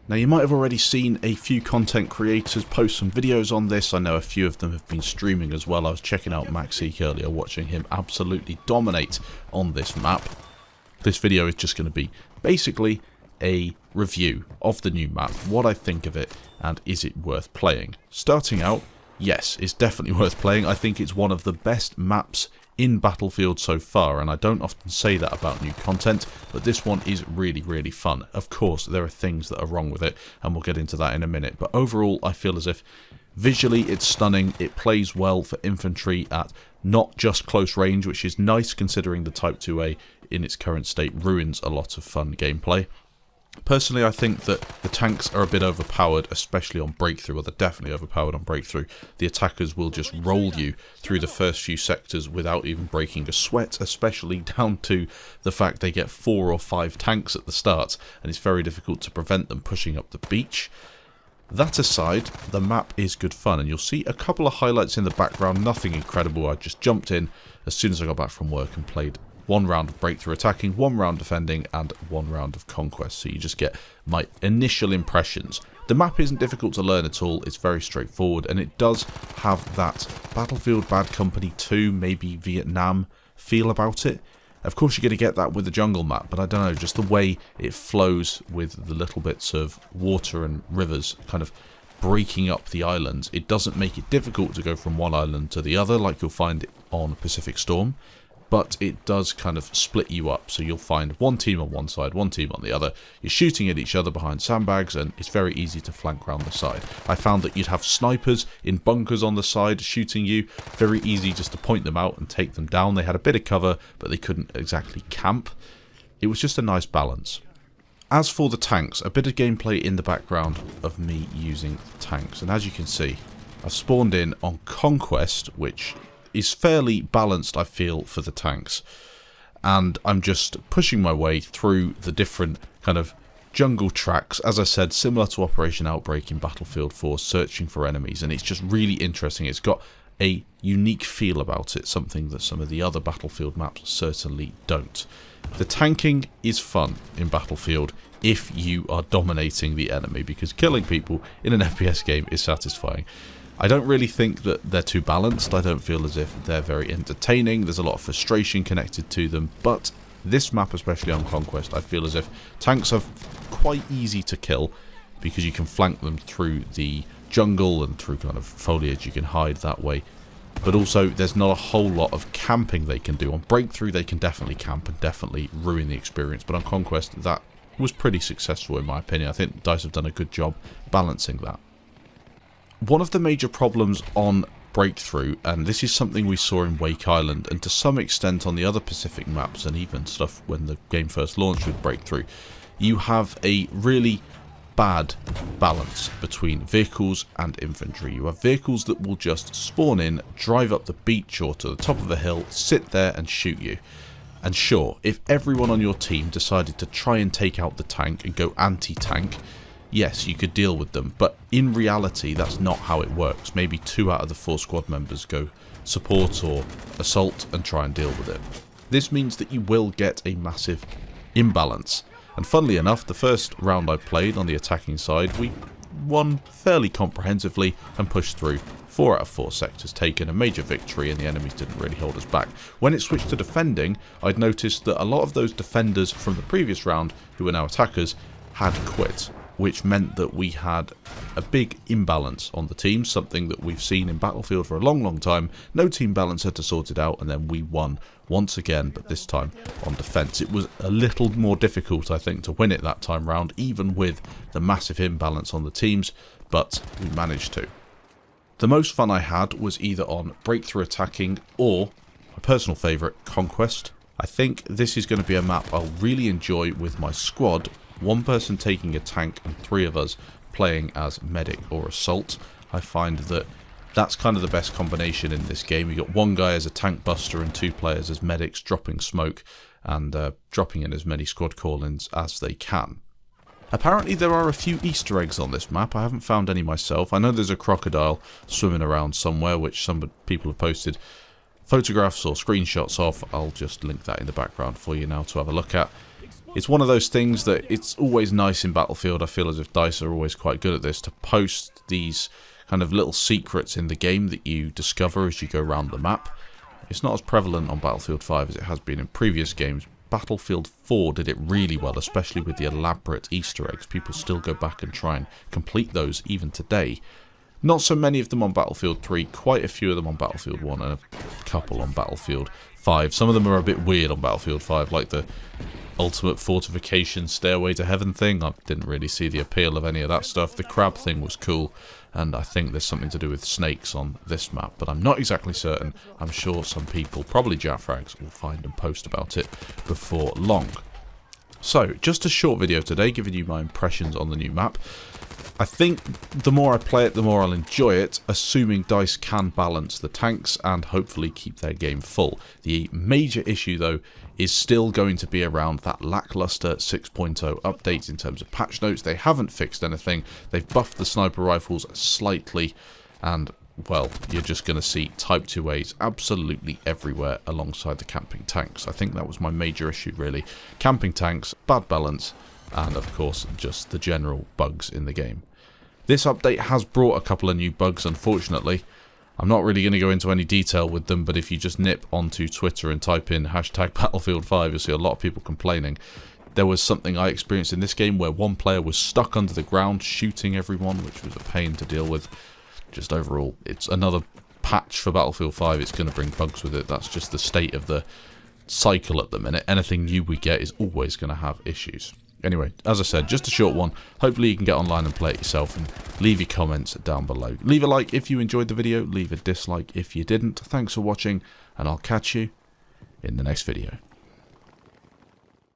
Now you might have already seen a few content creators post some videos on this. I know a few of them have been streaming as well. I was checking out Maxeek earlier, watching him absolutely dominate on this map. This video is just going to be basically a review of the new map, what I think of it, and is it worth playing. Starting out, yes, it's definitely worth playing. I think it's one of the best maps in Battlefield so far, and I don't often say that about new content, but this one is really, really fun. Of course, there are things that are wrong with it, and we'll get into that in a minute, but overall, I feel as if visually it's stunning. It plays well for infantry at not just close range, which is nice considering the Type 2A in its current state ruins a lot of fun gameplay. Personally, I think that the tanks are a bit overpowered, especially on breakthrough, or they're definitely overpowered on breakthrough. The attackers will just roll you through the first few sectors without even breaking a sweat, especially down to the fact they get 4 or 5 tanks at the start, and it's very difficult to prevent them pushing up the beach. That aside, the map is good fun, and you'll see a couple of highlights in the background, nothing incredible. I just jumped in as soon as I got back from work and played 1 round of breakthrough attacking, 1 round defending, and 1 round of conquest. So you just get my initial impressions. The map isn't difficult to learn at all, it's very straightforward, and it does have that Battlefield Bad Company 2, maybe Vietnam feel about it. Of course you're going to get that with the jungle map, but I don't know, just the way it flows with the little bits of water and rivers kind of breaking up the islands. It doesn't make it difficult to go from one island to the other like you'll find on Pacific Storm, but it does kind of split you up, so you'll find one team on one side, one team on the other. You're shooting at each other behind sandbags, and it's very easy to flank round the side. I found that you'd have snipers in bunkers on the side shooting you. Very easy just to point them out and take them down. They had a bit of cover, but they couldn't exactly camp. It was just a nice balance. As for the tanks, a bit of gameplay in the background of me using the tanks, and as you can see, I've spawned in on Conquest, which is fairly balanced, I feel, for the tanks, and I'm just pushing my way through the different kind of jungle tracks, as I said, similar to Operation Outbreak in Battlefield 4, searching for enemies, and it's just really interesting. It's got a unique feel about it, something that some of the other Battlefield maps certainly don't. The tanking is fun in Battlefield if you are dominating the enemy, because killing people in an FPS game is satisfying. I don't really think that they're too balanced. I don't feel as if they're very entertaining. There's a lot of frustration connected to them, but this map, especially on Conquest, I feel as if tanks are quite easy to kill because you can flank them through the jungle and through kind of foliage. You can hide that way, but also there's not a whole lot of camping they can do. On breakthrough they can definitely camp and definitely ruin the experience, but on Conquest that was pretty successful in my opinion. I think DICE have done a good job balancing that. One of the major problems on breakthrough, and this is something we saw in Wake Island and to some extent on the other Pacific maps and even stuff when the game first launched with breakthrough, you have a really bad balance between vehicles and infantry. You have vehicles that will just spawn in, drive up the beach or to the top of a hill, sit there and shoot you. And sure, if everyone on your team decided to try and take out the tank and go anti-tank, yes, you could deal with them, but in reality that's not how it works. Maybe 2 out of the 4 squad members go support or assault and try and deal with it. This means that you will get a massive imbalance, and funnily enough, the first round I played on the attacking side, we won fairly comprehensively and pushed through. 4 out of 4 sectors taken, a major victory, and the enemies didn't really hold us back. When it switched to defending, I'd noticed that a lot of those defenders from the previous round, who were now attackers, had quit, which meant that we had a big imbalance on the team, something that we've seen in Battlefield for a long, long time. No team balance had to sort it out, and then we won once again, but this time on defence. It was a little more difficult, I think, to win it that time round, even with the massive imbalance on the teams, but we managed to. The most fun I had was either on breakthrough attacking or, my personal favourite, Conquest. I think this is going to be a map I'll really enjoy with my squad, 1 person taking a tank and 3 of us playing as medic or assault. I find that that's kind of the best combination in this game. You got 1 guy as a tank buster and 2 players as medics dropping smoke and dropping in as many squad call-ins as they can. Apparently there are a few Easter eggs on this map. I haven't found any myself. I know there's a crocodile swimming around somewhere, which some people have posted photographs or screenshots of. I'll just link that in the background for you now to have a look at. It's one of those things that it's always nice in Battlefield. I feel as if DICE are always quite good at this, to post these kind of little secrets in the game that you discover as you go around the map. It's not as prevalent on Battlefield 5 as it has been in previous games. Battlefield 4 did it really well, especially with the elaborate Easter eggs. People still go back and try and complete those even today. Not so many of them on Battlefield 3, quite a few of them on Battlefield 1 and a couple on Battlefield 5. Some of them are a bit weird on Battlefield 5, like the ultimate fortification stairway to heaven thing. I didn't really see the appeal of any of that stuff. The crab thing was cool, and I think there's something to do with snakes on this map, but I'm not exactly certain. I'm sure some people, probably Jafrags, will find and post about it before long. So, just a short video today, giving you my impressions on the new map. I think the more I play it, the more I'll enjoy it, assuming DICE can balance the tanks and hopefully keep their game full. The major issue, though, is still going to be around that lackluster 6.0 update in terms of patch notes. They haven't fixed anything. They've buffed the sniper rifles slightly, and, well, you're just going to see Type 2As absolutely everywhere alongside the camping tanks. I think that was my major issue, really. Camping tanks, bad balance, and, of course, just the general bugs in the game. This update has brought a couple of new bugs, unfortunately. I'm not really going to go into any detail with them, but if you just nip onto Twitter and type in #Battlefield5, you'll see a lot of people complaining. There was something I experienced in this game where one player was stuck under the ground shooting everyone, which was a pain to deal with. Just overall, it's another patch for Battlefield 5. It's going to bring bugs with it. That's just the state of the cycle at the minute. Anything new we get is always going to have issues. Anyway, as I said, just a short one. Hopefully you can get online and play it yourself, and leave your comments down below. Leave a like if you enjoyed the video, leave a dislike if you didn't. Thanks for watching, and I'll catch you in the next video.